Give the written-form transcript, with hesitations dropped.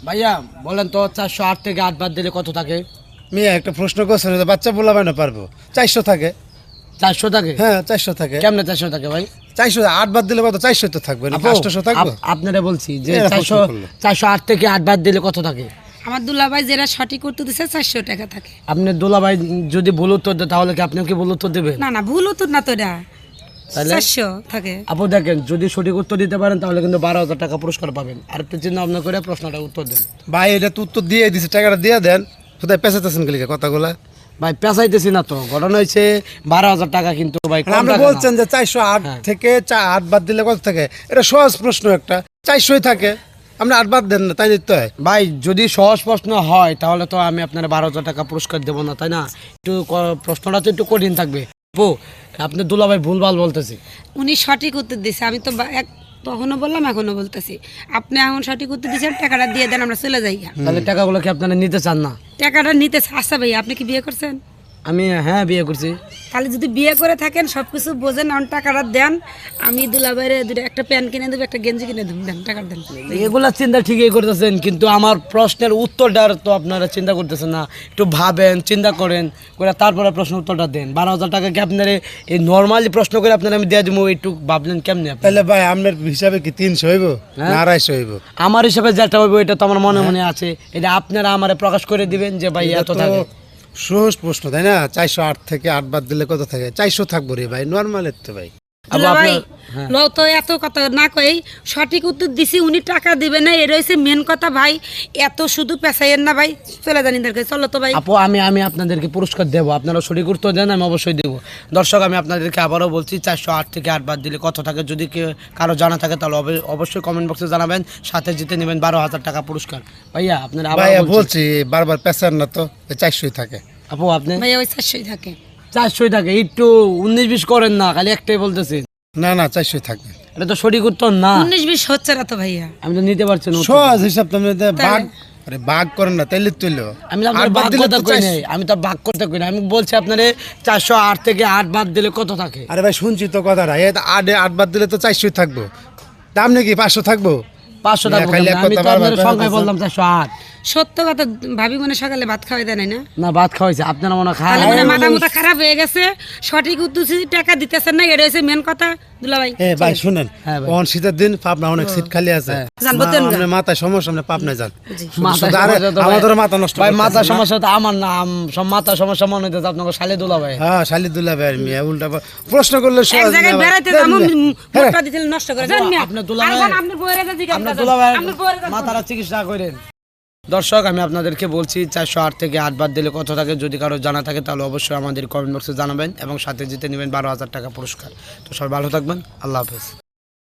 ভাইয়া বলেন তো 408 থেকে 8 বাদ দিলে কত থাকে? মেয়ে একটা প্রশ্ন করছেন, বাচ্চা বলা না পারবো। 400 থাকে। 400 থাকে? হ্যাঁ 400 থাকে। কেমনে 400 থাকে ভাই? 400 8 বাদ দিলে কত? 400 তো থাকবে না, 800 থাকবে। আপনারা বলছি যে এরা প্রশ্ন 400 করলো। 408 থেকে 8 বাদ দিলে কত থাকে? আমার দুলাভাই যেটা সঠিক উত্তর দিছে 400 টাকা থাকে। আপনি দুলাভাই যদি ভুল উত্তর দেয় তাহলে কি আপনিও কি ভুল উত্তর দেবেন? না না, ভুল উত্তর না তো এটা। তাহলে 400 থাকে। আপু দেখেন, যদি সঠিক উত্তর দিতে পারেন তাহলে কিন্তু 12,000 টাকা পুরস্কার পাবেন। আর একটু চিন্তা ভাবনা করে প্রশ্নটা উত্তর দেন। ভাই এটা তো উত্তর দিয়ে দিছে, টাকাটা দিয়ে দেন। কোথায় পেছাতেছেন গেলে কথাগুলা? ভাই পেঁচাইতেছি না তো, ঘটনা হয়েছে 12,000 টাকা কিন্তু ভাই কম আপনি টাকা বলছেন না। যে 408 হ্যাঁ। থেকে 8 বাদ দিলে কত থাকে? এটা সহজ প্রশ্ন একটা। 400 থাকে, আপনি 8 বাদ দেন না, তাই দিতে হয়। ভাই যদি সহজ প্রশ্ন হয় তাহলে তো আমি আপনার 12,000 টাকা পুরস্কার দেবো না, তাই না? একটু প্রশ্নটা তো একটু কঠিন থাকবে। আপু আপনি দুলাভাই ভুলভাল বলতেছি। উনি সঠিক উত্তর দিছে, আমি তো তখনও বললাম এখনো বলতেছি। আপনি এখন সঠিক উত্তর দিয়েছেন, টাকাটা দিয়ে দেন, আমরা চলে যাই। তাহলে টাকাগুলো কি আপনারা নিতে চান না? টাকাটা নিতে আচ্ছা ভাই, আপনি কি বিয়ে করছেন? আমি হ্যাঁ বিয়ে করছি। তাহলে যদি বিয়ে করে থাকেন সব কিছু বোঝেন, এখন টাকাটা দেন। আমি দুলাভাইরে একটা প্যান্ট কিনে দেবো, একটা গেঞ্জি কিনে দেবো, দেন টাকা দেন। এগুলা চিন্তা ঠিকই করতেছেন, কিন্তু আমার প্রশ্নের উত্তরটার তো আপনারা চিন্তা করতেছেন না। একটু ভাবেন, চিন্তা করেন, করে তারপরে প্রশ্ন উত্তরটা দেন। 12,000 টাকা কি আপনার এই নর্মালি প্রশ্ন করে আপনারা আমি দিয়ে দেবো, একটু ভাবলেন কেমনে আপনি? তাহলে ভাই আপনার হিসাবে কি 300 হইব হ্যাঁ। না 250 হইব? আমার হিসাবে যেটা হবে এটা তো আমার মনে মনে আছে। এটা আপনারা আমারে প্রকাশ করে দিবেন যে ভাই এত এটা তো থাকে। সহজ প্রশ্ন, তাই না? 408 থেকে 8 বাদ দিলে কত থাকে? 400 থাকবো রে ভাই, নরমাল তো ভাই। দুলাভাই হ্যাঁ। লো তো এত কথা না কই, সঠিক উত্তর দিছি, উনি টাকা দিবে না, এর হইছে মেন কথা ভাই। এত শুধু পেছাইয়েন না ভাই, চলে যান ইনদের কাছে, চলো তো ভাই। আপু আমি আপনাদেরকে পুরস্কার দেবো, আপনারা সঠিক উত্তর দেন, আমি অবশ্যই দেবো। দর্শক আমি আপনাদেরকে আবারও বলছি, 408 থেকে 8 বাদ দিলে কত থাকে? যদি কারো জানা থাকে তাহলে অবশ্যই কমেন্ট বক্সে জানাবেন। সাথে জিতে নেবেন 12,000 টাকা পুরস্কার। ভাইয়া আপনারা আবার ভাইয়া বলছি বারবার পেছান না তো, 400 থাকে। আপু আপনি ভাই ওই 400 থাকে। 400 থাকে, একটু 19-20 করেন না, খালি একটাই বলতেছেন। না না 400 থাকে। এটা তো সঠিক উত্তর না। 19-20 হচ্ছে না তো ভাইয়া। আমি তো নিতে পারছি না উত্তর। সহজ হিসাব, তুমি বাঘ আরে বাঘ করেন না তাইলে তুইলো। আমি তো আপনার বাদ কথা কই নাই, আমি তো বাদ করতে কই না, আমি বলছি আপনারে 408 থেকে 8 বাদ দিলে কত থাকে? আরে ভাই শুনছি তো কথাটা, এই 8 বাদ দিলে তো 400 থাকবো। দাম নাকি 500 থাকবো? 500 টাকা খাইলে বললাম, আমি তো কথা আপনার বারবার সংখ্যায় কথা বললাম 408। সত্য কথা, ভাবি মনে সকালে ভাত খাওয়াই দেয় নাই না? না ভাত খাওয়াইছে, আপনারা মনে খায় তাহলে মানে মাথা মুথা খারাপ হয়ে গেছে, সঠিক উত্তর দিছি, টাকা দিতেছেন না, এটা হচ্ছে মেন কথা। দুলাভাই ভাই শুনেন, হ্যাঁ ভাই। কোন শীতের দিন পাবনা অনেক সিট খালি আছে। জানবো তো আপনার মাথায় সমস্যা, আপনি পাবনায় যান। মাথা শুধু আরে সমস্যা তো ভাই- আমাদেরও মাথা নষ্ট ভাই করতেছেন মাথা না। সমস্যা তো আমার না, সব মাথা সমস্যা মনে হইতেছে আপনাকে শালি দুলা ভাই। হ্যাঁ শালিদুল্লাহ ভাই মিয়া উল্টা প্রশ্ন করলে এক সহজ জায়গায় না ভাই। বেড়াইতে দেন যাবো, না। মোটটা দিছিল নষ্ট করে জান মিয়া। আপনার দুলাভাই- আর আপনার বউয়ের কাছে জিজ্ঞাসা আপনার করেন, দুলা ভাই আপনার বউয়ের কাছে- মাথার চিকিৎসা করেন। দর্শক আমি আপনাদেরকে বলছি 408 থেকে 8 বাদ দিলে কত থাকে? যদি কারো জানা থাকে তাহলে অবশ্যই আমাদের কমেন্ট বক্সে জানাবেন এবং সাথে জিতে নেবেন 12,000 টাকা পুরস্কার। তো সবাই ভালো থাকবেন, আল্লাহ হাফেজ।